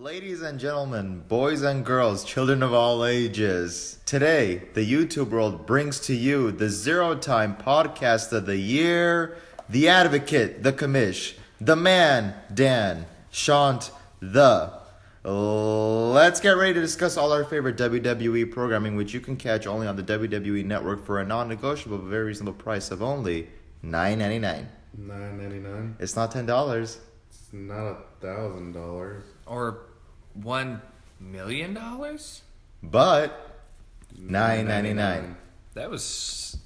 Ladies and gentlemen, boys and girls, children of all ages, today the YouTube world brings to you the Zero-Time Podcast of the Year, the Advocate, the Commish, the Man, Dan, Shant, the. Let's get ready to discuss all our favorite WWE programming, which you can catch only on the WWE Network for a non-negotiable but very reasonable price of only $9.99. $9.99. It's not $10. It's not $1,000. Or $1 million? But $9.99. That was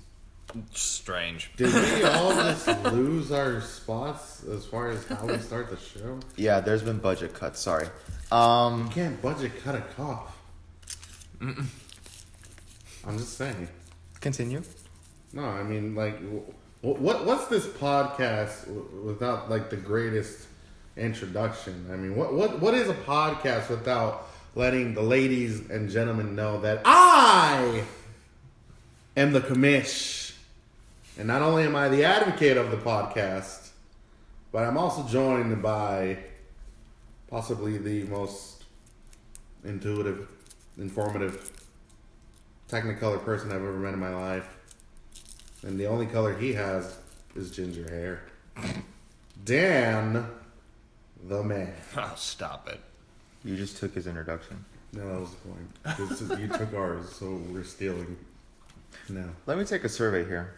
strange. Did we all just lose our spots as far as how we start the show? Yeah, there's been budget cuts. Sorry. You can't budget cut a cough. I'm just saying. Continue. No, I mean, like, what's this podcast without like the greatest introduction? I mean, what is a podcast without letting the ladies and gentlemen know that I am the commish, and not only am I the advocate of the podcast, but I'm also joined by possibly the most intuitive, informative, technicolor person I've ever met in my life. And the only color he has is ginger hair. Dan, the Man. Oh, stop it. You just took his introduction. No, that was the point. You took ours, so we're stealing. No. Let me take a survey here.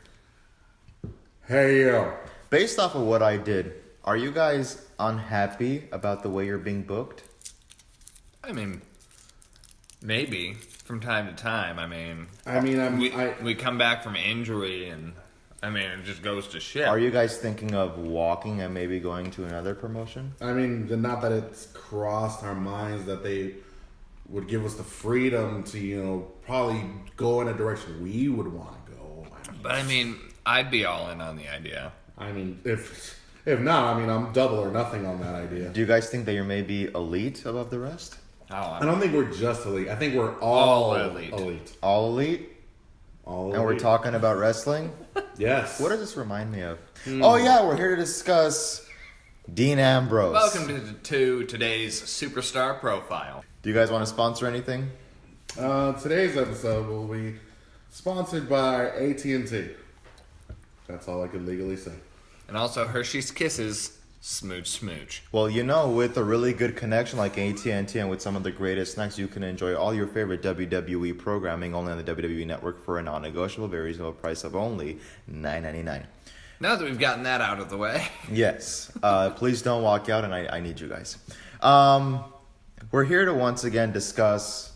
Hey, yo. Based off of what I did, are you guys unhappy about the way you're being booked? I mean, maybe from time to time. We come back from injury, and it just goes to shit. Are you guys thinking of walking and maybe going to another promotion? I mean, not that it's crossed our minds that they would give us the freedom to, probably go in a direction we would want to go. But I'd be all in on the idea. If not, I'm double or nothing on that idea. Do you guys think that you're maybe elite above the rest? Oh, I don't think we're just elite. I think we're all elite. All elite? All And elite. we're talking about wrestling? Yes. What does this remind me of? Oh yeah, we're here to discuss Dean Ambrose. Welcome to today's superstar profile. Do you guys want to sponsor anything? Today's episode will be sponsored by AT&T. That's all I could legally say. And also Hershey's Kisses, smooch smooch. Well, with a really good connection like AT&T and with some of the greatest snacks, you can enjoy all your favorite WWE programming only on the WWE Network for a non-negotiable, very reasonable price of only $9.99. Now that we've gotten that out of the way. Yes. Please don't walk out, and I need you guys. We're here to once again discuss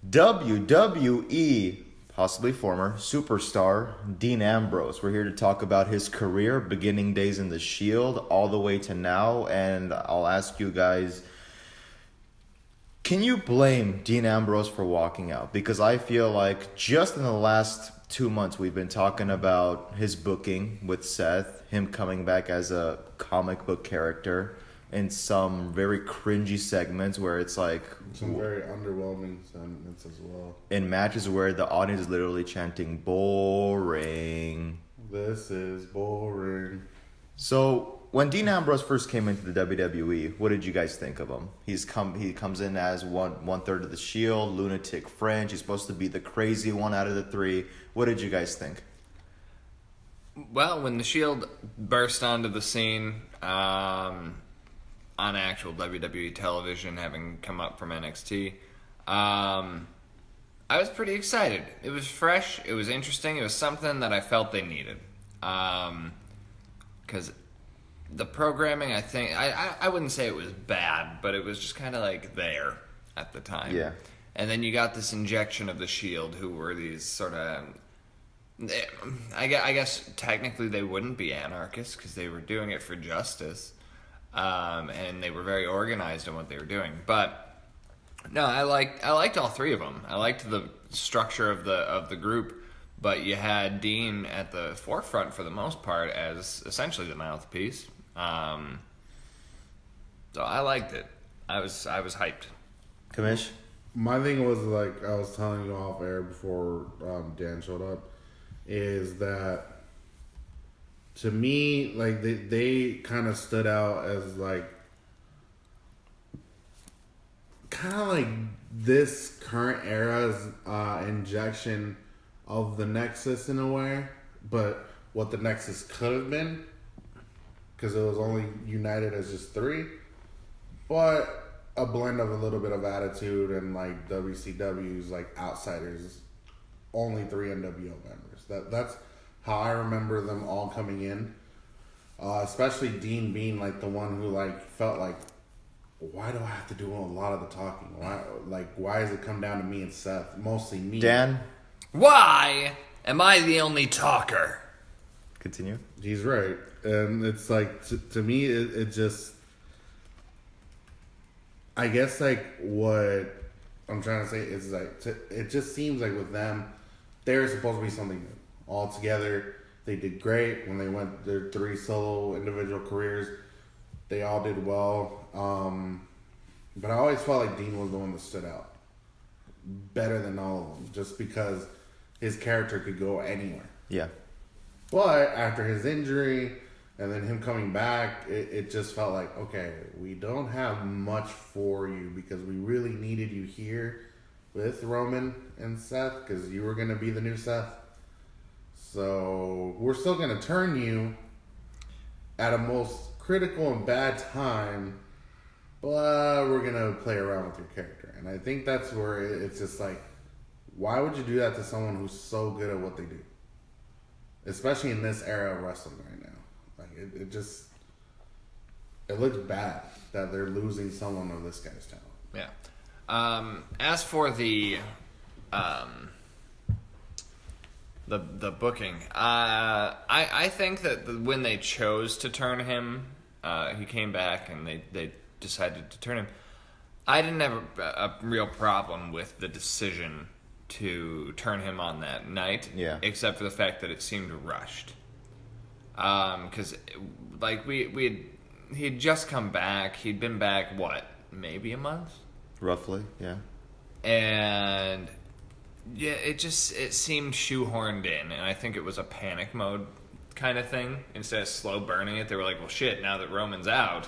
WWE, possibly former superstar Dean Ambrose. We're here to talk about his career, beginning days in the Shield, all the way to now. And I'll ask you guys, can you blame Dean Ambrose for walking out? Because I feel like just in the last 2 months, we've been talking about his booking with Seth, him coming back as a comic book character in some very cringy segments where it's like Some very underwhelming segments as well. in matches where the audience is literally chanting boring. This is boring. So when Dean Ambrose first came into the WWE, what did you guys think of him? He comes in as one third of the Shield, lunatic fringe. He's supposed to be the crazy one out of the three. What did you guys think? Well, when the Shield burst onto the scene, on actual WWE television, having come up from NXT, I was pretty excited. It was fresh, it was interesting, it was something that I felt they needed. Because the programming, I think, I wouldn't say it was bad, but it was just kind of like there at the time. Yeah. And then you got this injection of the Shield, who were these sort of, I guess technically they wouldn't be anarchists because they were doing it for justice. And they were very organized in what they were doing. But no, I liked all three of them. I liked the structure of the group, but you had Dean at the forefront for the most part as essentially the mouthpiece. So I liked it. I was hyped. Kamish? My thing was, like I was telling you off air before Dan showed up, is that to me, like they kind of stood out as like kind of like this current era's injection of the Nexus in a way, but what the Nexus could have been, because it was only united as just three, but a blend of a little bit of attitude and like WCW's like outsiders, only three NWO members. That's how I remember them all coming in. Especially Dean being like the one who like felt like, why do I have to do a lot of the talking? Why does it come down to me and Seth? Mostly me. Dan, Why am I the only talker? continue. He's right. And it's like, to me, it just, I guess like what I'm trying to say is like, it just seems like with them, they're supposed to be something new. All together, they did great when they went their three solo individual careers. They all did well. But I always felt like Dean was the one that stood out better than all of them, just because his character could go anywhere. Yeah. But after his injury and then him coming back, it just felt like, okay, we don't have much for you because we really needed you here with Roman and Seth because you were going to be the new Seth. So we're still going to turn you at a most critical and bad time, but we're going to play around with your character. And I think that's where it's just like, why would you do that to someone who's so good at what they do? Especially in this era of wrestling right now. Like, it looks bad that they're losing someone of this guy's talent. Yeah. As for the booking, I think that when they chose to turn him, he came back and they decided to turn him. I didn't have a real problem with the decision to turn him on that night, except for the fact that it seemed rushed. Because like he had just come back. He'd been back maybe a month, Roughly, yeah. And yeah, it seemed shoehorned in, and I think it was a panic mode kind of thing. Instead of slow burning it, they were like, "Well, shit! Now that Roman's out,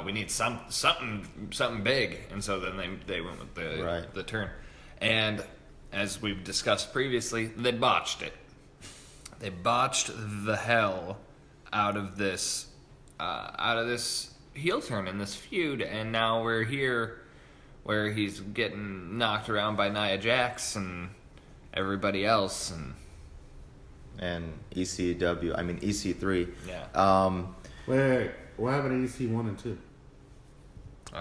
we need something big." And so then they went with the turn. And as we've discussed previously, they botched it. They botched the hell out of this heel turn in this feud, and now we're here where he's getting knocked around by Nia Jax and everybody else, And EC3. Yeah. Wait, what happened to EC1 and 2?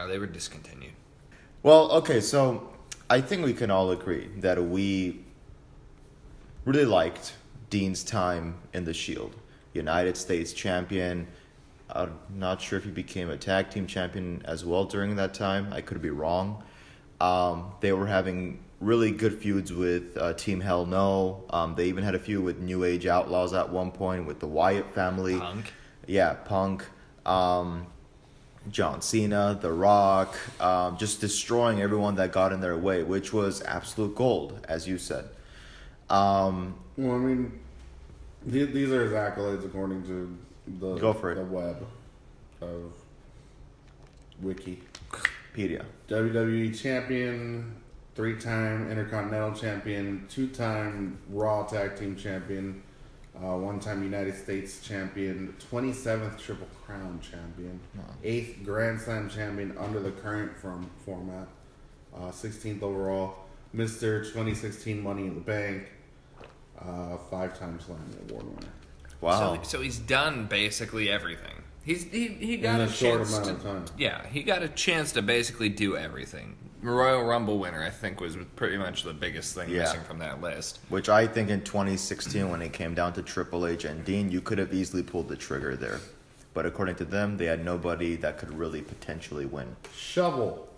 They were discontinued. Well, okay, so I think we can all agree that we really liked Dean's time in the Shield. United States champion. I'm not sure if he became a tag team champion as well during that time. I could be wrong. They were having really good feuds with Team Hell No. They even had a feud with New Age Outlaws at one point with the Wyatt family. Punk. Yeah, Punk. John Cena, The Rock, just destroying everyone that got in their way, which was absolute gold, as you said. Well, I mean, these are his accolades according to the web of Wikipedia. WWE champion, 3-time Intercontinental champion, 2-time Raw Tag Team champion, 1-time United States champion, 27th Triple Crown champion, 8th Grand Slam champion under the current format, 16th overall, Mr. 2016 Money in the Bank, 5-time Slam Award winner. Wow. So he's done basically everything. He got in a a short chance amount to, of time. Yeah, he got a chance to basically do everything. Royal Rumble winner, I think, was pretty much the biggest thing missing from that list. Which I think in 2016, when it came down to Triple H and Dean, you could have easily pulled the trigger there. But according to them, they had nobody that could really potentially win. Shovel.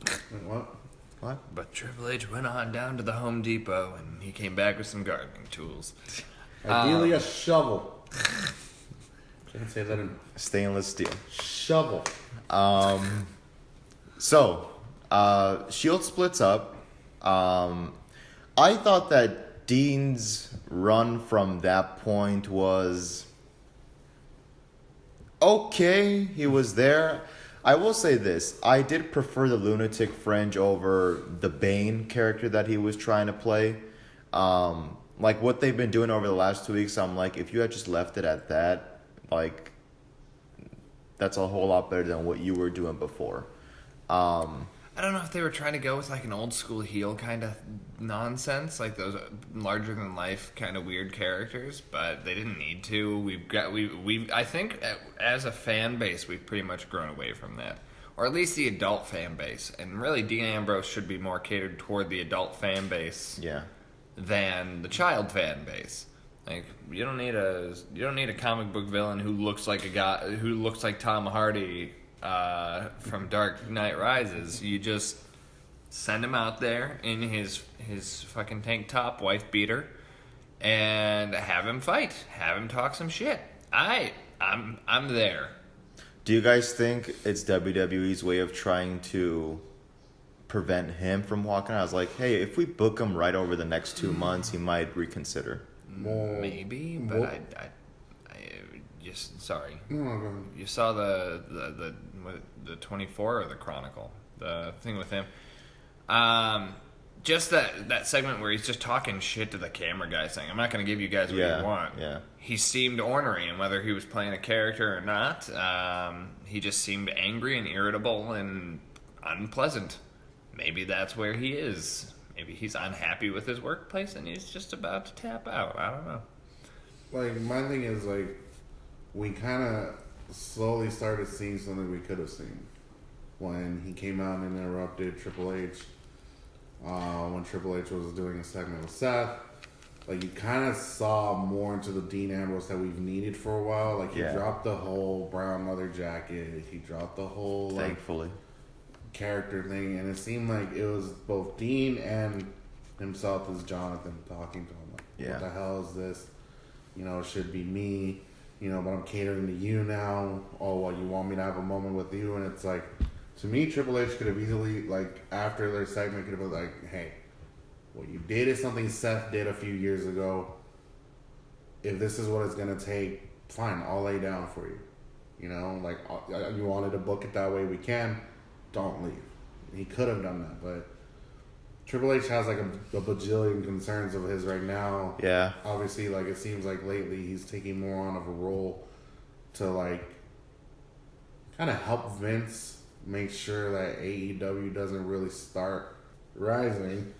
Wait, what? But Triple H went on down to the Home Depot, and he came back with some gardening tools. Ideally, a shovel. Can't say that enough. Stainless steel. Shovel. So, Shield splits up. I thought that Dean's run from that point was okay. He was there. I will say this. I did prefer the Lunatic Fringe over the Bane character that he was trying to play. Like, what they've been doing over the last 2 weeks, I'm like, if you had just left it at that, like, that's a whole lot better than what you were doing before. I don't know if they were trying to go with like an old school heel kind of nonsense, like those larger than life kind of weird characters, but they didn't need to. We I think as a fan base we've pretty much grown away from that, or at least the adult fan base. And really, Dean Ambrose should be more catered toward the adult fan base, Yeah. than the child fan base. Like you don't need a comic book villain who looks like Tom Hardy from Dark Knight Rises. You just send him out there in his fucking tank top, wife beater, and have him fight. Have him talk some shit. I'm there. Do you guys think it's WWE's way of trying to prevent him from walking out? I was like, hey, if we book him right over the next 2 months, he might reconsider. Maybe, but I just sorry. You saw the 24 or the Chronicle, the thing with him. Just that segment where he's just talking shit to the camera guy, saying, "I'm not going to give you guys what you want." Yeah. He seemed ornery, and whether he was playing a character or not, he just seemed angry and irritable and unpleasant. Maybe that's where he is. Maybe he's unhappy with his workplace and he's just about to tap out. I don't know. Like, my thing is, like, we kind of slowly started seeing something we could have seen when he came out and interrupted Triple H. When Triple H was doing a segment with Seth, like, you kind of saw more into the Dean Ambrose that we've needed for a while. Like, he dropped the whole brown leather jacket. He dropped the whole, like, Thankfully. character thing, and it seemed like it was both Dean and himself as Jonathan talking to him. Like, what the hell is this? You know, it should be me. You know, but I'm catering to you now. Oh, well, you want me to have a moment with you? And it's like, to me, Triple H could have easily, like, after their segment, could have been like, hey, what you did is something Seth did a few years ago. If this is what it's going to take, fine, I'll lay down for you. You know, like, you wanted to book it that way, we can. Don't leave. He could have done that, but Triple H has like a bajillion concerns of his right now. Yeah. Obviously, like, it seems like lately he's taking more on of a role to, like, kind of help Vince make sure that AEW doesn't really start rising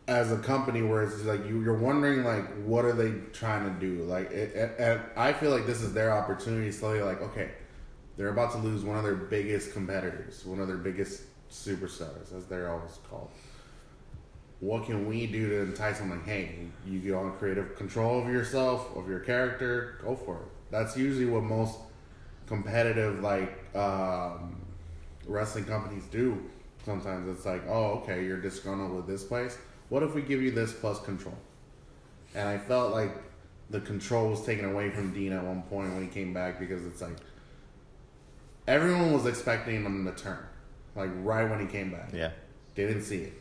as a company, where it's like you're wondering, like, what are they trying to do? Like, I feel like this is their opportunity slowly. Like, okay, they're about to lose one of their biggest competitors, one of their biggest superstars, as they're always called. What can we do to entice them? Like, hey, you want creative control of yourself, of your character, go for it. That's usually what most competitive, like, wrestling companies do. Sometimes it's like, oh, okay, you're disgruntled with this place. What if we give you this plus control? And I felt like the control was taken away from Dean at one point when he came back, because it's like everyone was expecting him to turn, like, right when he came back. Yeah. They didn't see it.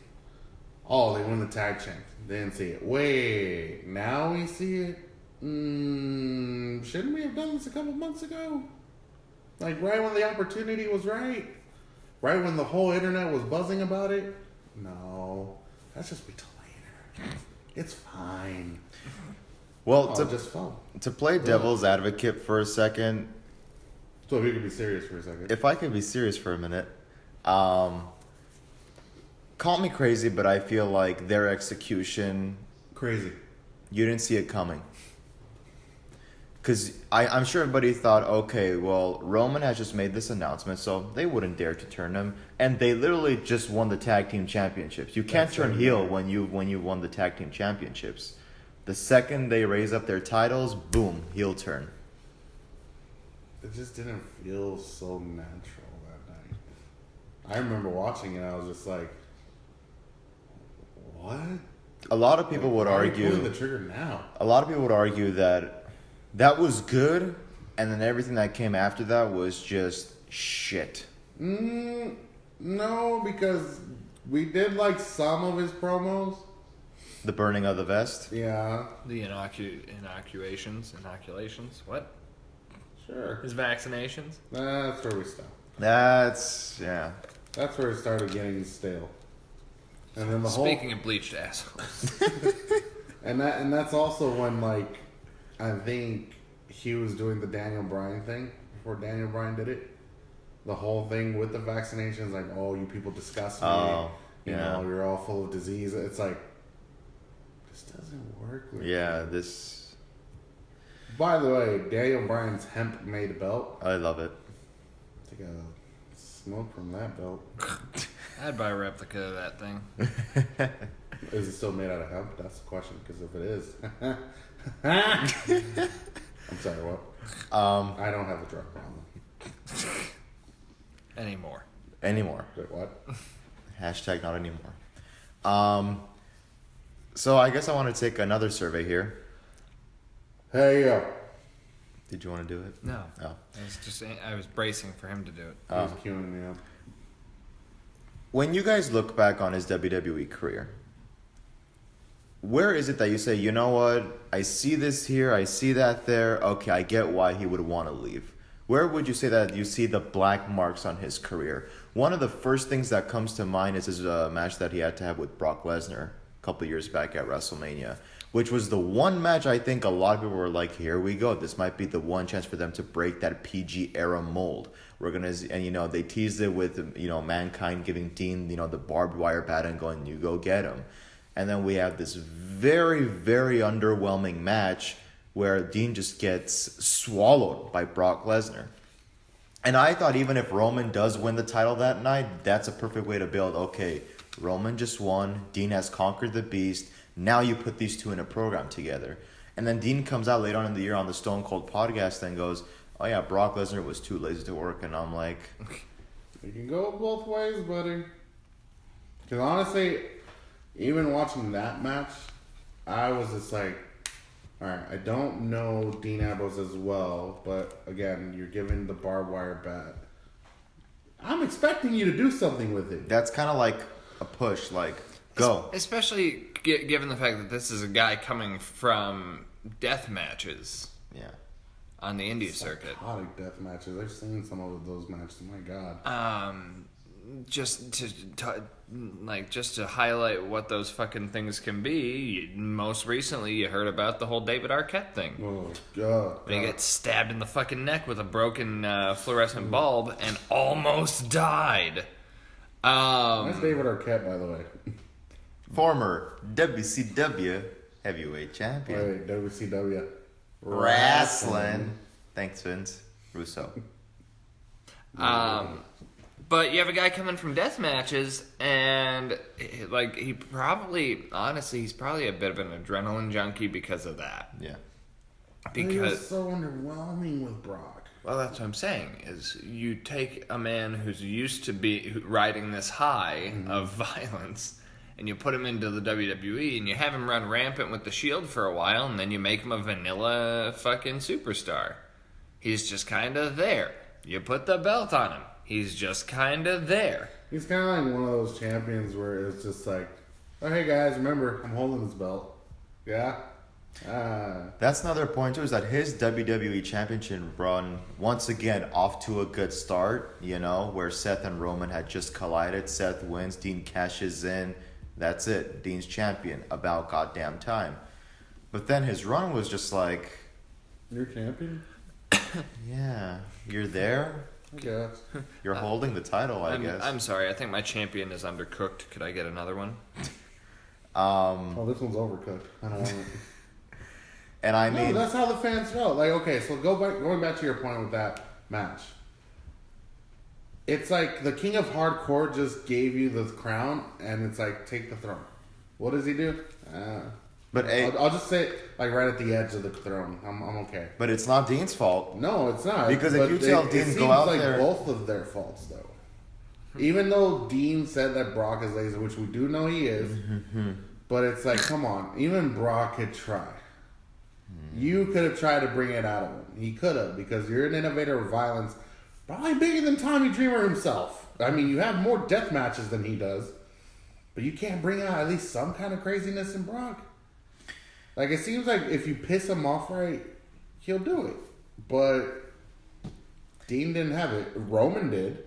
Oh, they won the tag champ. They didn't see it. Wait, now we see it? Shouldn't we have done this a couple months ago? Like, right when the opportunity was right? Right when the whole internet was buzzing about it? No. That's just wait till later. It's fine. Well, just fell. to play devil's advocate for a second, So if you could be serious for a second. if I could be serious for a minute, call me crazy, but I feel like their execution, Crazy. you didn't see it coming. Because I'm sure everybody thought, okay, well, Roman has just made this announcement, so they wouldn't dare to turn him. And they literally just won the tag team championships. You can't turn heel when you won the tag team championships. The second they raise up their titles, boom, heel turn. It just didn't feel so natural that night. I remember watching it, I was just like, what? A lot of people would Why are you argue. pulling the trigger now? A lot of people would argue that was good, and then everything that came after that was just shit. No, because we did like some of his promos. The burning of the vest. Yeah. The inoculations. What? Sure. His vaccinations? That's where we stop. That's That's where it started getting stale. And then the Speaking of bleached assholes. and that's also when, like, I think he was doing the Daniel Bryan thing before Daniel Bryan did it. The whole thing with the vaccinations, like, oh, you people disgust me. You know, you're all full of disease. It's like, this doesn't work. this. By the way, Daniel Bryan's hemp-made belt. I love it. Take a smoke from that belt. I'd buy a replica of that thing. Is it still made out of hemp? That's the question. Because if it is, I'm sorry. What? I don't have a drug problem. Anymore. Wait, what? Hashtag not anymore. So I guess I want to take another survey here. Hey, yo. Did you want to do it? No. Oh. I was bracing for him to do it. He's queuing me up. When you guys look back on his WWE career, where is it that you say, you know what, I see this here, I see that there, okay, I get why he would want to leave? Where would you say that you see the black marks on his career? One of the first things that comes to mind is his match that he had to have with Brock Lesnar a couple years back at WrestleMania, which was the one match I think a lot of people were like, here we go. This might be the one chance for them to break that PG era mold. We're going to, and they teased it with, Mankind giving Dean, the barbed wire bat and going, you go get him. And then we have this very, very underwhelming match where Dean just gets swallowed by Brock Lesnar. And I thought even if Roman does win the title that night, that's a perfect way to build, okay, Roman just won, Dean has conquered the beast, now you put these two in a program together. And then Dean comes out later on in the year on the Stone Cold podcast and goes, oh yeah, Brock Lesnar was too lazy to work. And I'm like... You can go both ways, buddy. Because honestly, even watching that match, I was just like, alright, I don't know Dean Ambrose as well, but again, you're giving the barbed wire bat. I'm expecting you to do something with it. That's kind of like a push, like, go. Especially given the fact that this is a guy coming from death matches. Yeah. On the indie circuit. Psychotic death matches. I've seen some of those matches. My God. Just to highlight what those fucking things can be. Most recently, you heard about the whole David Arquette thing. Oh God. When he gets stabbed in the fucking neck with a broken fluorescent bulb and almost died. That's David Arquette, by the way. Former WCW heavyweight champion. Wait, WCW. Wrestling. Thanks, Vince Russo. But you have a guy coming from death matches, and he's probably a bit of an adrenaline junkie because of that. Yeah. Because he was so underwhelming with Brock. Well, that's what I'm saying. Is you take a man who's used to be riding this high of violence, and you put him into the WWE, and you have him run rampant with the Shield for a while, and then you make him a vanilla fucking superstar. He's just kind of there. You put the belt on him. He's just kind of there. He's kind of like one of those champions where it's just like, oh, hey guys, remember, I'm holding this belt. Yeah? That's another point too, is that his WWE Championship run, once again, off to a good start, where Seth and Roman had just collided. Seth wins, Dean cashes in. That's it. Dean's champion. About goddamn time. But then his run was just like... You're champion? Yeah. You're there? I guess. You're holding the title, I guess. I'm sorry. I think my champion is undercooked. Could I get another one? Oh, this one's overcooked. I don't want it. And I mean... No, that's how the fans felt. Like, okay, so going back to your point with that match. It's like the King of Hardcore just gave you the crown, and it's like, take the throne. What does he do? I'll just say it, like, right at the edge of the throne. I'm okay. But it's not Dean's fault. No, it's not. Because if you tell Dean go out there... It seems like both of their faults, though. Even though Dean said that Brock is lazy, which we do know he is, but it's like, come on. Even Brock could try. You could have tried to bring it out of him. He could have, because you're an innovator of violence, probably bigger than Tommy Dreamer himself. I mean, you have more death matches than he does, but you can't bring out at least some kind of craziness in Brock. Like, it seems like if you piss him off right, he'll do it. But Dean didn't have it. Roman did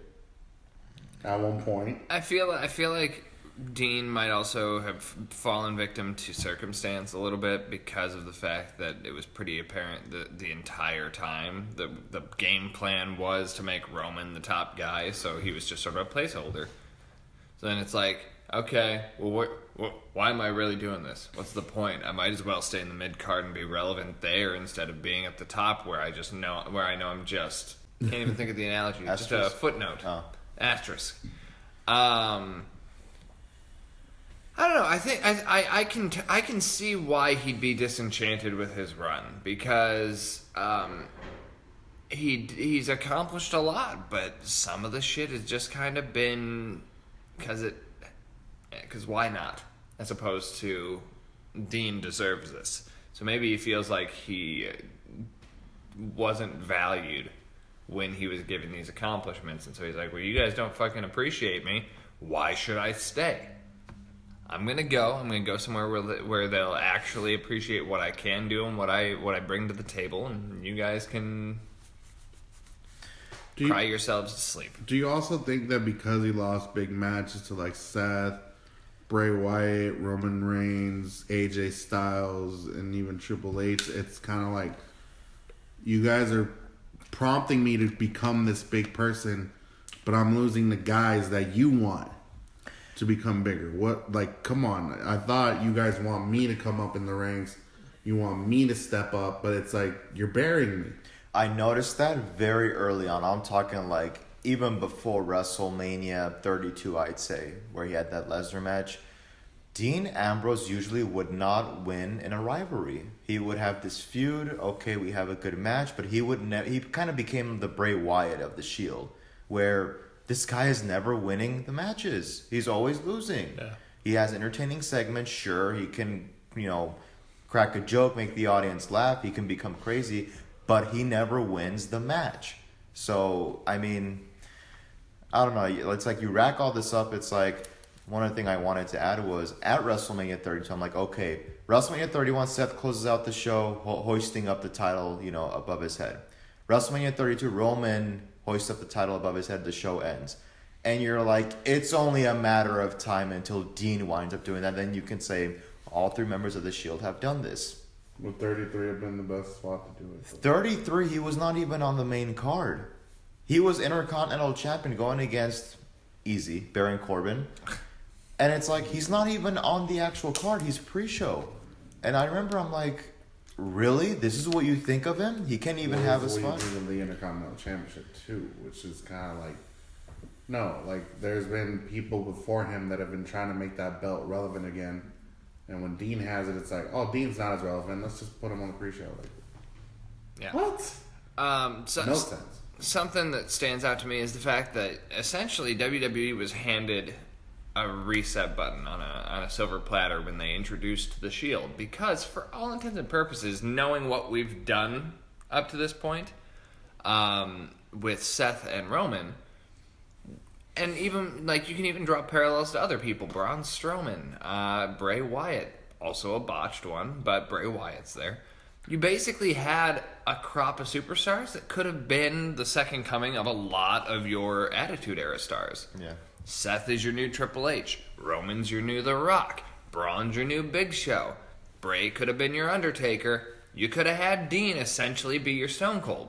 at one point. I feel like Dean might also have fallen victim to circumstance a little bit because of the fact that it was pretty apparent that the entire time the game plan was to make Roman the top guy, so he was just sort of a placeholder. So then it's like, okay, well, why am I really doing this? What's the point? I might as well stay in the mid card and be relevant there instead of being at the top where I know I'm just can't even think of the analogy. Just a footnote. Oh. Asterisk. I don't know. I think I can see why he'd be disenchanted with his run because he's accomplished a lot, but some of the shit has just kind of been because why not? As opposed to Dean deserves this. So maybe he feels like he wasn't valued when he was given these accomplishments, and so he's like, well, you guys don't fucking appreciate me. Why should I stay? I'm gonna go somewhere where they'll actually appreciate what I can do and what I bring to the table, and you guys can cry yourselves to sleep. Do you also think that because he lost big matches to like Seth, Bray Wyatt, Roman Reigns, AJ Styles, and even Triple H, it's kind of like you guys are prompting me to become this big person, but I'm losing the guys that you want to become bigger. What, like, come on. I thought you guys want me to come up in the ranks. You want me to step up, but it's like you're burying me. I noticed that very early on. I'm talking like even before WrestleMania 32, I'd say, where he had that Lesnar match. Dean Ambrose usually would not win in a rivalry. He would have this feud. Okay, we have a good match, but he would he kind of became the Bray Wyatt of the Shield, where this guy is never winning the matches. He's always losing. Yeah. He has entertaining segments. Sure, he can, crack a joke, make the audience laugh. He can become crazy, but he never wins the match. So, I mean, I don't know. It's like you rack all this up. It's like one other thing I wanted to add was at WrestleMania 32, I'm like, okay, WrestleMania 31, Seth closes out the show, hoisting up the title, above his head. WrestleMania 32, Roman hoists up the title above his head, the show ends. And you're like, it's only a matter of time until Dean winds up doing that. Then you can say, all three members of the Shield have done this. Would 33 have been the best spot to do it? 33, he was not even on the main card. He was Intercontinental Champion going against Baron Corbin. And it's like, he's not even on the actual card. He's pre-show. And I remember I'm like, really? This is what you think of him? He can't even have a spot? This is what you think of the Intercontinental Championship, too, which is kind of like, no, like, there's been people before him that have been trying to make that belt relevant again. And when Dean has it, it's like, oh, Dean's not as relevant. Let's just put him on the pre-show. Like, yeah. What? No sense. Something that stands out to me is the fact that essentially WWE was handed a reset button on a silver platter when they introduced the Shield, because for all intents and purposes, knowing what we've done up to this point with Seth and Roman, and even like you can even draw parallels to other people, Braun Strowman, Bray Wyatt, also a botched one, but Bray Wyatt's there. You basically had a crop of superstars that could have been the second coming of a lot of your Attitude Era stars. Yeah. Seth is your new Triple H. Roman's your new The Rock. Braun's your new Big Show. Bray could have been your Undertaker. You could have had Dean essentially be your Stone Cold.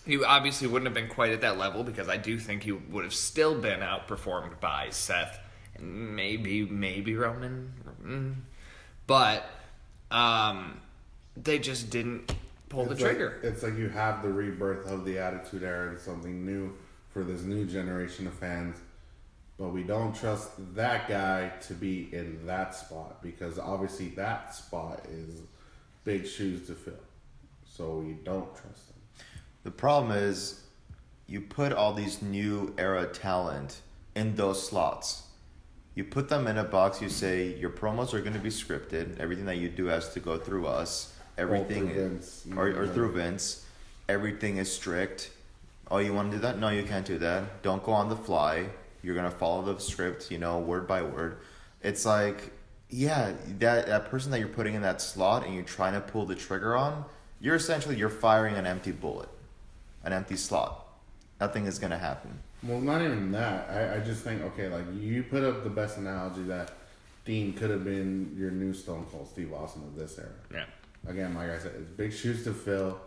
He obviously wouldn't have been quite at that level because I do think he would have still been outperformed by Seth and maybe Roman. But they just didn't pull the trigger. It's like you have the rebirth of the Attitude Era and something new for this new generation of fans. But we don't trust that guy to be in that spot because obviously that spot is big shoes to fill. So we don't trust him. The problem is you put all these new era talent in those slots. You put them in a box, you say your promos are going to be scripted. Everything that you do has to go through us. Everything or through Vince. Everything is strict. Oh, you want to do that? No, you can't do that. Don't go on the fly. You're going to follow the script, word by word. It's like, yeah, that person that you're putting in that slot and you're trying to pull the trigger on, you're firing an empty bullet, an empty slot. nothing is gonna happen. Well, not even that. I just think, okay, like, you put up the best analogy that Dean could have been your new Stone Cold Steve Austin of this era. Yeah. Again, like I said, it's big shoes to fill.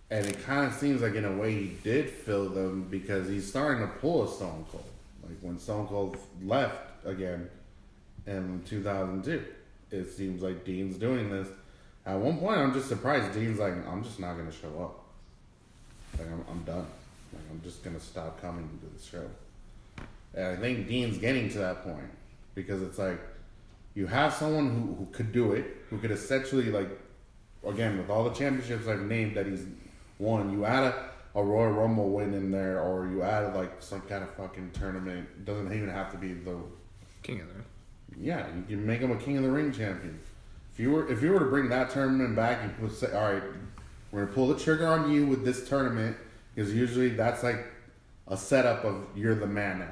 And it kind of seems like, in a way, he did fill them because he's starting to pull a Stone Cold. Like, when Stone Cold left again in 2002, it seems like Dean's doing this. At one point, I'm just surprised. Dean's like, I'm just not going to show up. Like, I'm done. Like, I'm just going to stop coming to the show. And I think Dean's getting to that point because it's like, you have someone who could do it, who could essentially, like, again, with all the championships I've named that he's won, you add a Royal Rumble win in there, or you add, like, some kind of fucking tournament. It doesn't even have to be the King of the Ring. Yeah, you can make him a King of the Ring champion. If you were to bring that tournament back, you would say, all right, we're gonna pull the trigger on you with this tournament, because usually that's like a setup of you're the man now.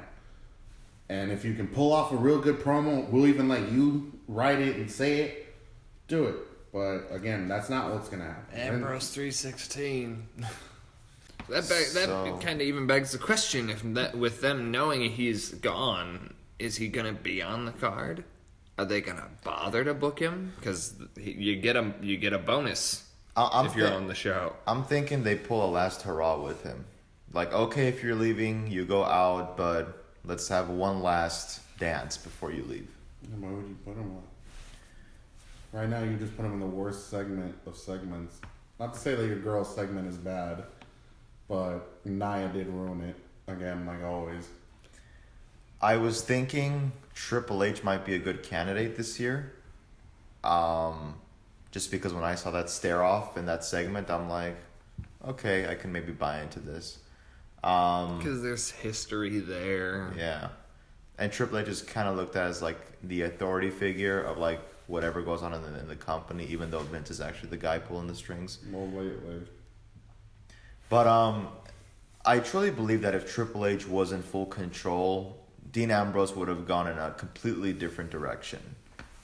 And if you can pull off a real good promo, we'll even let you write it and say it. Do it. But again, that's not what's gonna happen. Ambrose 316. That kind of even begs the question: with them knowing he's gone, is he gonna be on the card? Are they gonna bother to book him? Because you get a bonus if you're on the show. I'm thinking they pull a last hurrah with him. Like, okay, if you're leaving, you go out, but let's have one last dance before you leave. Why would you put him on? Right now, you just put him in the worst segment of segments. Not to say that your girl's segment is bad, but Nia did ruin it again, like always. I was thinking Triple H might be a good candidate this year. Just because when I saw that stare off in that segment, I'm like, okay, I can maybe buy into this. Because there's history there. Yeah. And Triple H is kind of looked at as like the authority figure of like whatever goes on in the company, even though Vince is actually the guy pulling the strings. More lately. But I truly believe that if Triple H was in full control, Dean Ambrose would have gone in a completely different direction.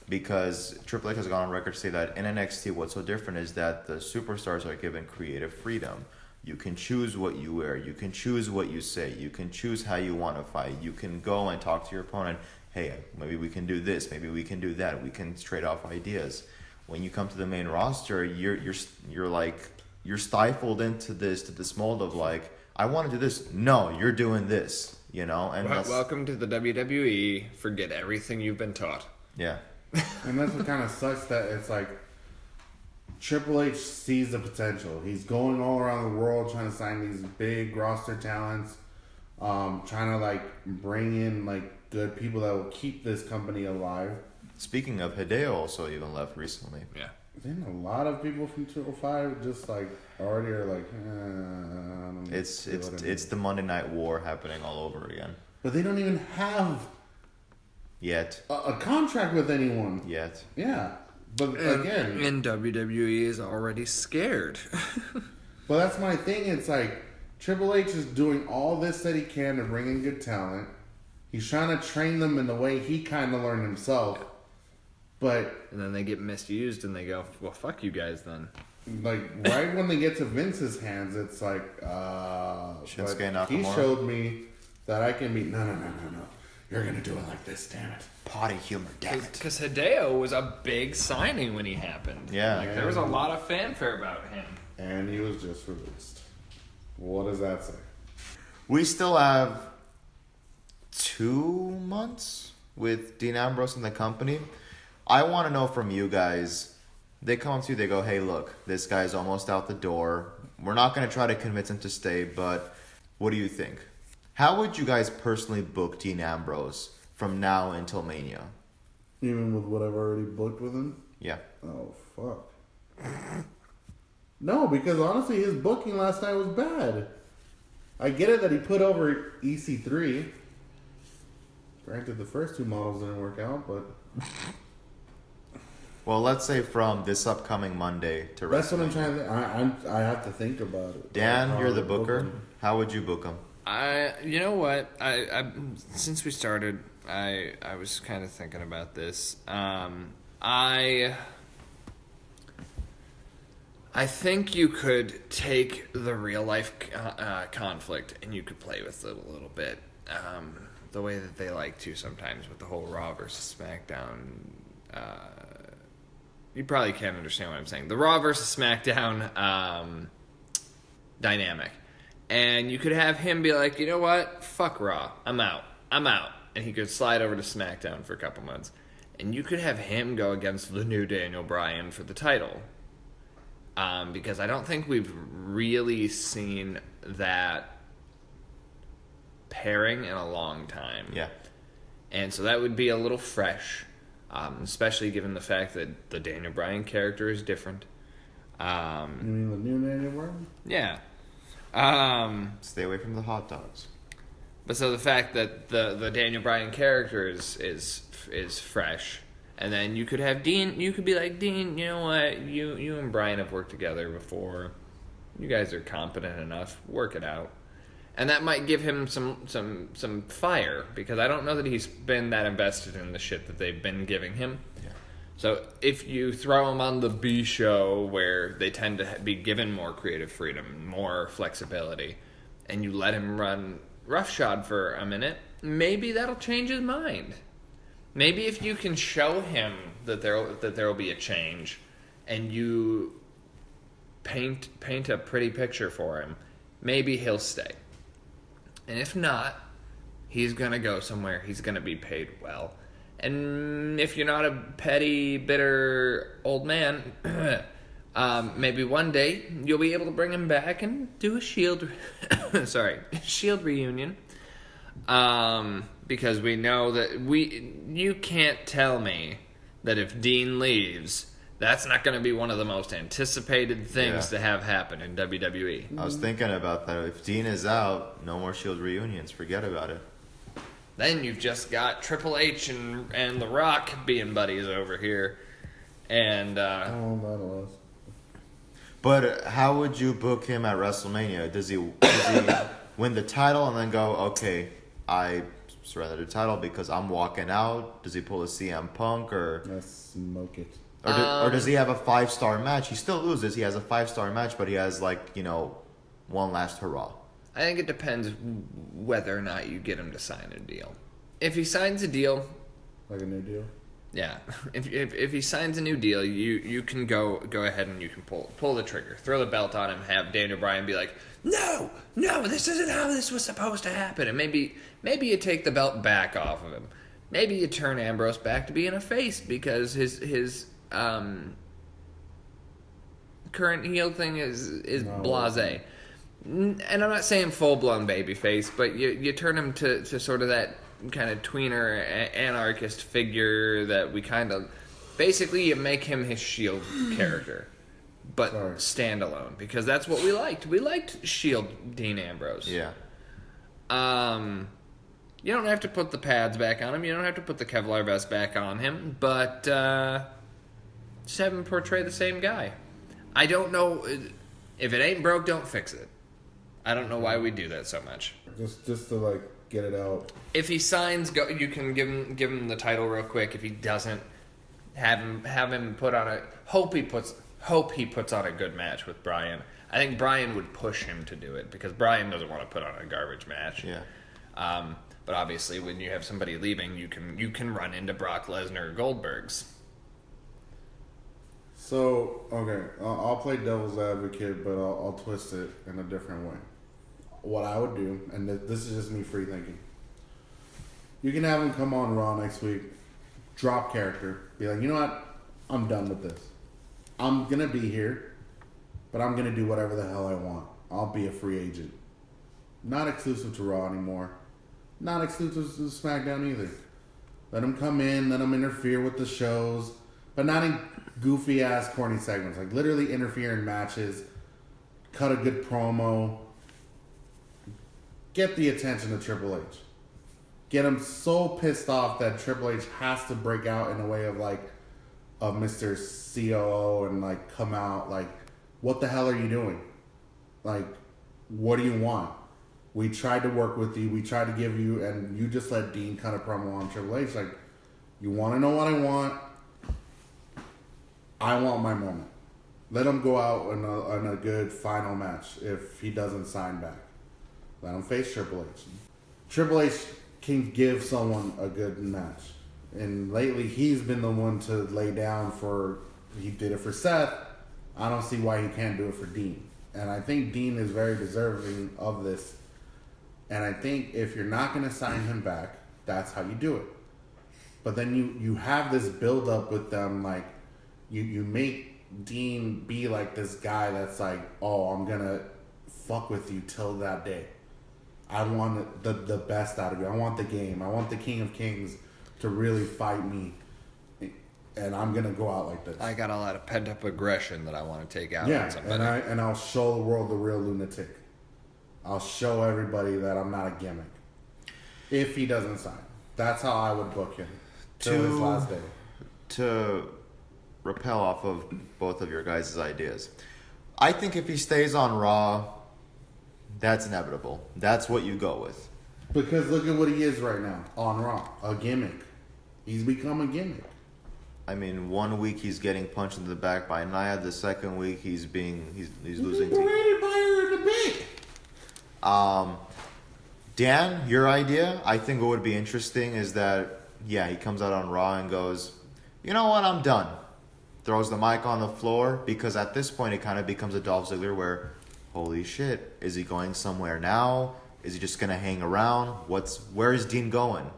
Because Triple H has gone on record to say that in NXT, what's so different is that the superstars are given creative freedom. You can choose what you wear. You can choose what you say. You can choose how you want to fight. You can go and talk to your opponent. Hey, maybe we can do this. Maybe we can do that. We can trade off ideas. When you come to the main roster, you're stifled into this mold of like, I want to do this. No, you're doing this. You know. And welcome to the WWE. Forget everything you've been taught. Yeah. And that's what kind of sucks, that it's like Triple H sees the potential. He's going all around the world trying to sign these big roster talents, trying to like bring in like good people that will keep this company alive. Speaking of, Hideo also even left recently. Yeah. Then a lot of people from 205 just like already are like, I don't It's the Monday Night War happening all over again. But they don't even have Yet. a contract with anyone. Yet. Yeah. But again. And WWE is already scared. But that's my thing. It's like Triple H is doing all this that he can to bring in good talent. He's trying to train them in the way he kind of learned himself. But. And then they get misused and they go, well, fuck you guys then. Like, right when they get to Vince's hands, it's like, Shinsuke Nakamura. He showed me that I can be. No. You're going to do it like this, damn it. Potty humor, damn it. Because Hideo was a big signing when he happened. Yeah. Like, there was a lot of fanfare about him. And he was just released. What does that say? We still have 2 months with Dean Ambrose in the company. I want to know from you guys. They come up to you, they go, hey, look, this guy's almost out the door. We're not going to try to convince him to stay, but what do you think? How would you guys personally book Dean Ambrose from now until Mania? Even with what I've already booked with him? Yeah. Oh, fuck. No, because honestly, his booking last night was bad. I get it that he put over EC3. Granted, the first 2 models didn't work out, but... Well, let's say from this upcoming Monday to That's what I'm WrestleMania. trying to... I have to think about it. Dan, Like, you're how the to book booker. him. How would you book him? You know what? I since we started, I was kind of thinking about this. I I think you could take the real life conflict and you could play with it a little bit. The way that they like to sometimes with the whole Raw versus SmackDown. You probably can't understand what I'm saying. The Raw versus SmackDown dynamic. And you could have him be like, you know what? Fuck Raw. I'm out. And he could slide over to SmackDown for a couple months. And you could have him go against the new Daniel Bryan for the title. Because I don't think we've really seen that pairing in a long time. Yeah. And so that would be a little fresh, especially given the fact that the Daniel Bryan character is different. You mean the new Daniel Bryan? Yeah. Stay away from the hot dogs. But so the fact that the Daniel Bryan character is fresh. And then you could have Dean. You could be like, Dean, you know what? You and Bryan have worked together before. You guys are competent enough. Work it out, and that might give him some fire because I don't know that he's been that invested in the shit that they've been giving him. Yeah. So if you throw him on the B show where they tend to be given more creative freedom, more flexibility, and you let him run roughshod for a minute, maybe that'll change his mind. Maybe if you can show him that there will be a change, and you paint a pretty picture for him, maybe he'll stay. And if not, he's gonna go somewhere. He's gonna be paid well. And if you're not a petty, bitter old man, maybe one day you'll be able to bring him back and do a Shield reunion. Because we know that you can't tell me that if Dean leaves, that's not going to be one of the most anticipated things to have happen in WWE. I was thinking about that. If Dean is out, no more Shield reunions. Forget about it. Then you've just got Triple H and The Rock being buddies over here. And that'll last. But how would you book him at WrestleMania? Does he win the title and then go, okay, I surrender the title because I'm walking out? Does he pull a CM Punk or smoke it? Or does he have a 5-star match? He still loses. He has a 5-star match, but he has one last hurrah. I think it depends whether or not you get him to sign a deal. If he signs a deal, like a new deal. Yeah, if he signs a new deal, you can go ahead and you can pull the trigger, throw the belt on him, have Daniel Bryan be like, no, this isn't how this was supposed to happen, and maybe you take the belt back off of him. Maybe you turn Ambrose back to being a face because his current heel thing is blasé. And I'm not saying full-blown babyface, but you turn him to sort of that kind of tweener anarchist figure that we kind of... Basically, you make him his Shield character, but standalone, because that's what we liked. We liked Shield Dean Ambrose. Yeah. You don't have to put the pads back on him. You don't have to put the Kevlar vest back on him, but just have him portray the same guy. I don't know... If it ain't broke, don't fix it. I don't know why we do that so much. Just to get it out. If he signs, you can give him the title real quick. If he doesn't, have him put on a hope he puts on a good match with Bryan. I think Bryan would push him to do it because Bryan doesn't want to put on a garbage match. Yeah. But obviously, when you have somebody leaving, you can run into Brock Lesnar or Goldberg's. So okay, I'll play devil's advocate, but I'll twist it in a different way. What I would do, and this is just me free thinking. You can have him come on Raw next week, drop character, be like, you know what, I'm done with this. I'm gonna be here, but I'm gonna do whatever the hell I want. I'll be a free agent. Not exclusive to Raw anymore. Not exclusive to SmackDown either. Let him come in, let him interfere with the shows, but not in goofy ass corny segments. Like literally interfere in matches, cut a good promo. Get the attention of Triple H. Get him so pissed off that Triple H has to break out in a way of Mr. COO and come out what the hell are you doing? What do you want? We tried to work with you. We tried to give you, and you just let Dean cut a promo on Triple H. You want to know what I want? I want my moment. Let him go out in a good final match if he doesn't sign back. Let him face Triple H. Triple H can give someone a good match. And lately, he's been the one to lay down for... He did it for Seth. I don't see why he can't do it for Dean. And I think Dean is very deserving of this. And I think if you're not going to sign him back, that's how you do it. But then you have this build-up with them, like... You make Dean be like this guy that's like, oh, I'm going to fuck with you till that day. I want the best out of you. I want the game. I want the King of Kings to really fight me. And I'm going to go out like this. I got a lot of pent-up aggression that I want to take out on somebody. And I'll show the world the real lunatic. I'll show everybody that I'm not a gimmick. If he doesn't sign. That's how I would book him. Till his last day. To repel off of both of your guys' ideas. I think if he stays on Raw, that's inevitable. That's what you go with. Because look at what he is right now on Raw. A gimmick. He's become a gimmick. I mean, 1 week he's getting punched in the back by Nia. The second week he's losing to... Berated by her in the back. Dan, your idea, I think what would be interesting is that, yeah, he comes out on Raw and goes, you know what, I'm done. Throws the mic on the floor, because at this point it kind of becomes a Dolph Ziggler where, holy shit, is he going somewhere now? Is he just going to hang around? Where is Dean going?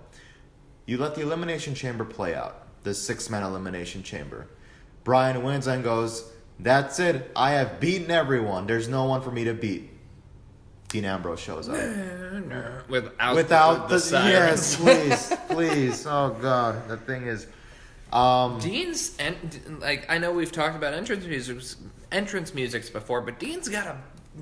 You let the Elimination Chamber play out, the 6-man Elimination Chamber. Bryan wins and goes, that's it, I have beaten everyone. There's no one for me to beat. Dean Ambrose shows up. Without the sirens. Yes, please. Oh, God. The thing is... Dean's I know we've talked about entrance musics before, but Dean's got a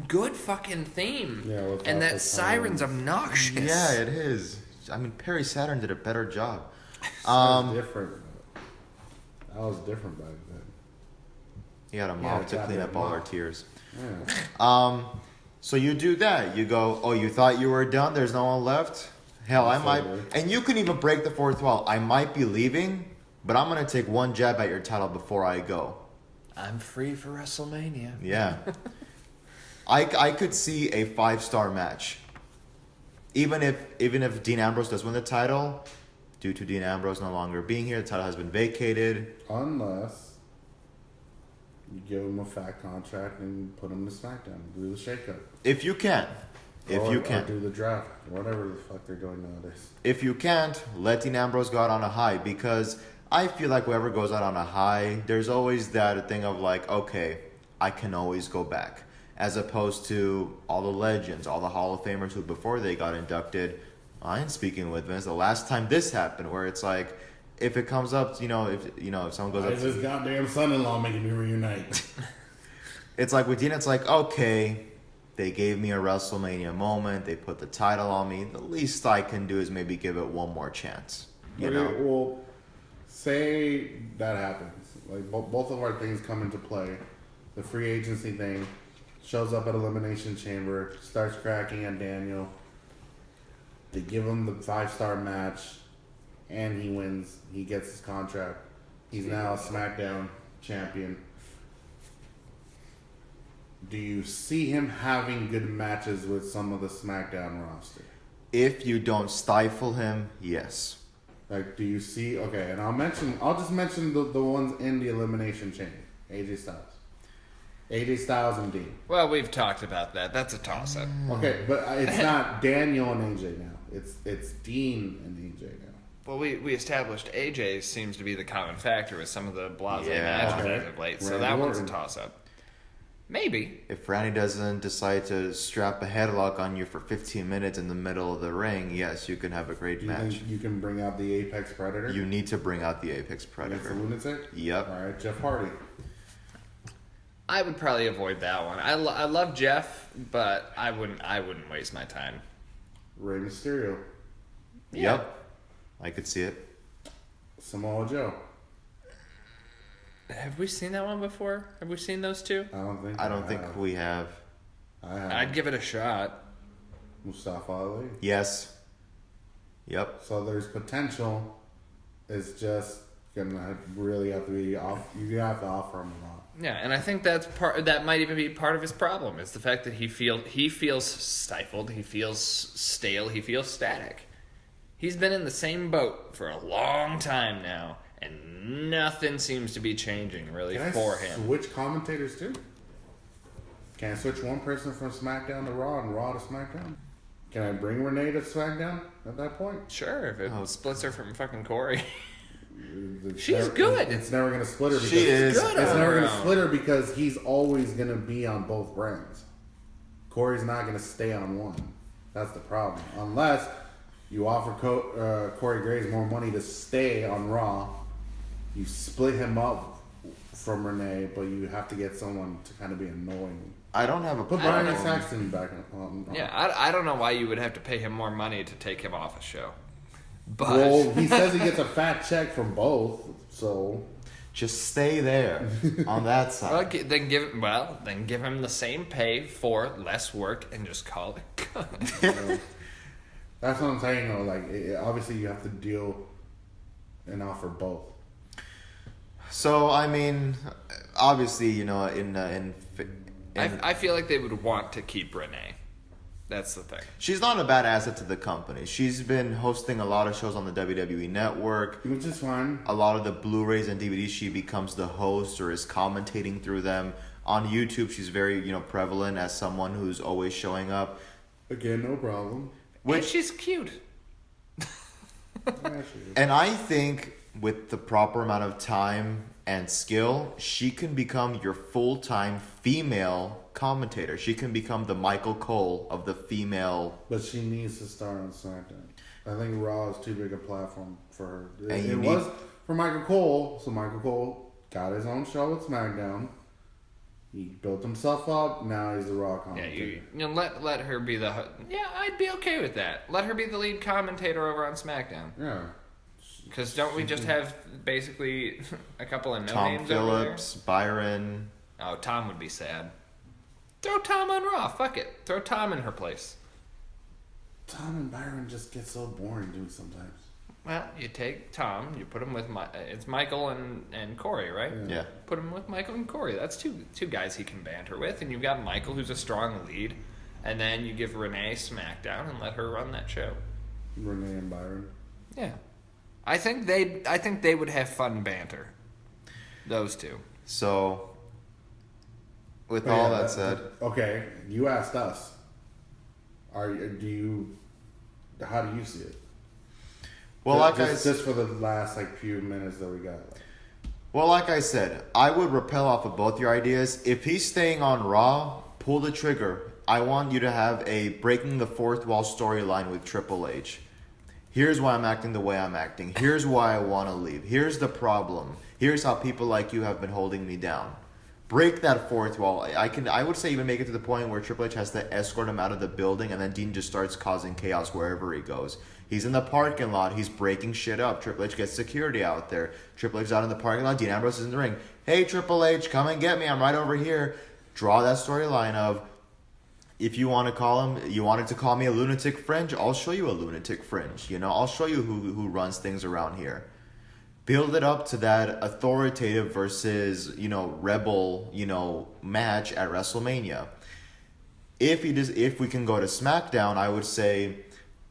good fucking theme. Yeah, and that siren's obnoxious. Yeah, it is. I mean, Perry Saturn did a better job. That was different. That was different back then. He had a mop to clean up all our tears. Yeah. So you do that. You go, oh, you thought you were done? There's no one left? Hell, I might... And you can even break the fourth wall. I might be leaving, but I'm going to take one jab at your title before I go. I'm free for WrestleMania. Yeah. I could see a 5-star match. Even if Dean Ambrose does win the title, due to Dean Ambrose no longer being here, the title has been vacated. Unless you give him a fat contract and put him to SmackDown. Do the shakeup. If you can. Or do the draft. Whatever the fuck they're doing nowadays. If you can't, let Dean Ambrose go out on a high, because I feel like whoever goes out on a high, there's always that thing of like, okay, I can always go back. As opposed to all the legends, all the Hall of Famers who before they got inducted, I ain't speaking with Vince. The last time this happened, where it's like, if it comes up, if someone goes Why up, is this goddamn son-in-law making me reunite? it's like with Dean, it's like, okay, they gave me a WrestleMania moment, they put the title on me. The least I can do is maybe give it one more chance. You know? Well, say that happens. Like both of our things come into play. The free agency thing shows up at Elimination Chamber, starts cracking at Daniel. They give him the 5-star match, and he wins. He gets his contract. He's now a SmackDown champion. Do you see him having good matches with some of the SmackDown roster? If you don't stifle him, yes. Like, do you see? Okay, and I'll just mention the ones in the Elimination Chamber. AJ Styles and Dean. Well, we've talked about that. That's a toss-up. Okay, but it's not Daniel and AJ now. It's Dean and AJ now. Well, we established AJ seems to be the common factor with some of the blase matches as of late, so Randy that one's a Orton. toss-up. Maybe. If Randy doesn't decide to strap a headlock on you for 15 minutes in the middle of the ring, yes, you can have a great You match. think you can bring out the Apex Predator? You need to bring out the Apex Against the Predator. Lunatic? Yep. All right, Jeff Hardy. I would probably avoid that one. I love Jeff, but I wouldn't waste my time. Rey Mysterio. Yep. I could see it. Samoa Joe. Have we seen that one before? Have we seen those two? I don't think we have. I have. I'd give it a shot. Mustafa Ali. Yes. Yep. So there's potential. It's just gonna really have to be off. You have to offer him a lot. Yeah, and I think that might even be part of his problem is the fact that he feels stifled, he feels stale, he feels static. He's been in the same boat for a long time now, and nothing seems to be changing really for him. Switch commentators too? Can I switch one person from SmackDown to Raw and Raw to SmackDown? Can I bring Renee to SmackDown at that point? Sure, if it splits her from fucking Corey. She's good. It's never gonna split her. Because She is. Good It's on never her gonna own. split her because he's always gonna be on both brands. Corey's not gonna stay on one. That's the problem. Unless you offer Corey Graves more money to stay on Raw, you split him up from Renee, but you have to get someone to kind of be annoying. I don't have a Put problem. Brian Saxton back on. Yeah, I don't know why you would have to pay him more money to take him off a show. But Well, he says he gets a fat check from both, so Just stay there on that side. well, then give him the same pay for less work and just call it good. that's what I'm saying. Though, like obviously you have to deal and offer both. So I mean, obviously, you know, I feel like they would want to keep Renee. That's the thing. she's not a bad asset to the company. She's been hosting a lot of shows on the WWE Network. Which is fine. A lot of the Blu-rays and DVDs, she becomes the host or is commentating through them. On YouTube, she's very, you know, prevalent as someone who's always showing up. Again, no problem. And she's cute. And I think with the proper amount of time and skill, she can become your full-time female commentator. She can become the Michael Cole of the female. But she needs to start on SmackDown. I think Raw is too big a platform for her. And It was for Michael Cole, so Michael Cole got his own show with SmackDown. He built himself up. Now he's the Raw Yeah, commentator. you know, let her be the. Yeah, I'd be okay with that. Let her be the lead commentator over on SmackDown. Yeah. Because don't we just have basically a couple of no Tom names over there? Phillips, Byron. Oh, Tom would be sad. Throw Tom on Raw. Fuck it. Throw Tom in her place. Tom and Byron just get so boring, dude, sometimes. Well, you take Tom, you put him with it's Michael and Corey, right? Yeah. Put him with Michael and Corey. That's two guys he can banter with, and you've got Michael, who's a strong lead, and then you give Renee SmackDown and let her run that show. Renee and Byron. Yeah, I think they would have fun banter. Those two. So, with But all yeah, that said, okay, you asked us. How do you see it? well, like I just for the last few minutes that we got. Well, like I said, I would repel off of both your ideas. If he's staying on Raw, pull the trigger. I want you to have a breaking the fourth wall storyline with Triple H. Here's why I'm acting the way I'm acting. Here's why I want to leave. Here's the problem. Here's how people like you have been holding me down. Break that fourth wall. I would say even make it to the point where Triple H has to escort him out of the building, and then Dean just starts causing chaos wherever he goes. He's in the parking lot. He's breaking shit up. Triple H gets security out there. Triple H's out in the parking lot. Dean Ambrose is in the ring. Hey, Triple H, come and get me. I'm right over here. Draw that storyline of, if you want to call him, you wanted to call me a lunatic fringe, I'll show you a lunatic fringe. You know, I'll show you who runs things around here. Build it up to that authoritative versus, rebel, match at WrestleMania. If we can go to SmackDown, I would say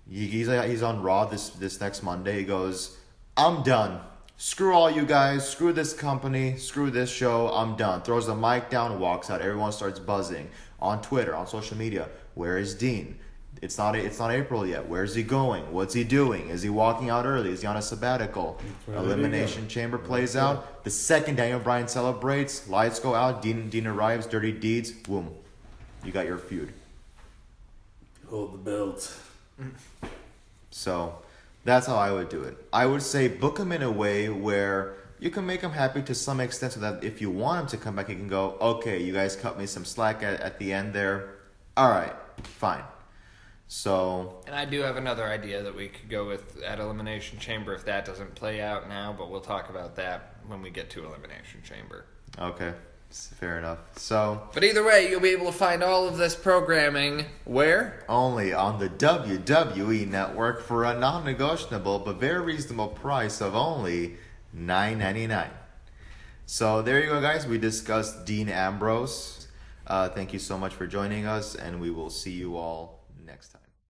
he's on Raw this next Monday. He goes, I'm done. Screw all you guys. Screw this company. Screw this show. I'm done. Throws the mic down, walks out. Everyone starts buzzing on Twitter, on social media. Where is Dean? It's not April yet. Where's he going? What's he doing? Is he walking out early? Is he on a sabbatical? Elimination Chamber plays out. The second Daniel Bryan celebrates, lights go out, Dean arrives, dirty deeds, boom. You got your feud. Hold the belt. So that's how I would do it. I would say book him in a way where you can make him happy to some extent so that if you want him to come back, he can go, okay, you guys cut me some slack at the end there. All right, fine. So, and I do have another idea that we could go with at Elimination Chamber if that doesn't play out now, but we'll talk about that when we get to Elimination Chamber. Okay, fair enough. So, but either way, you'll be able to find all of this programming where? Only on the WWE Network for a non-negotiable but very reasonable price of only $9.99. So there you go, guys. We discussed Dean Ambrose. Thank you so much for joining us, and we will see you all next time.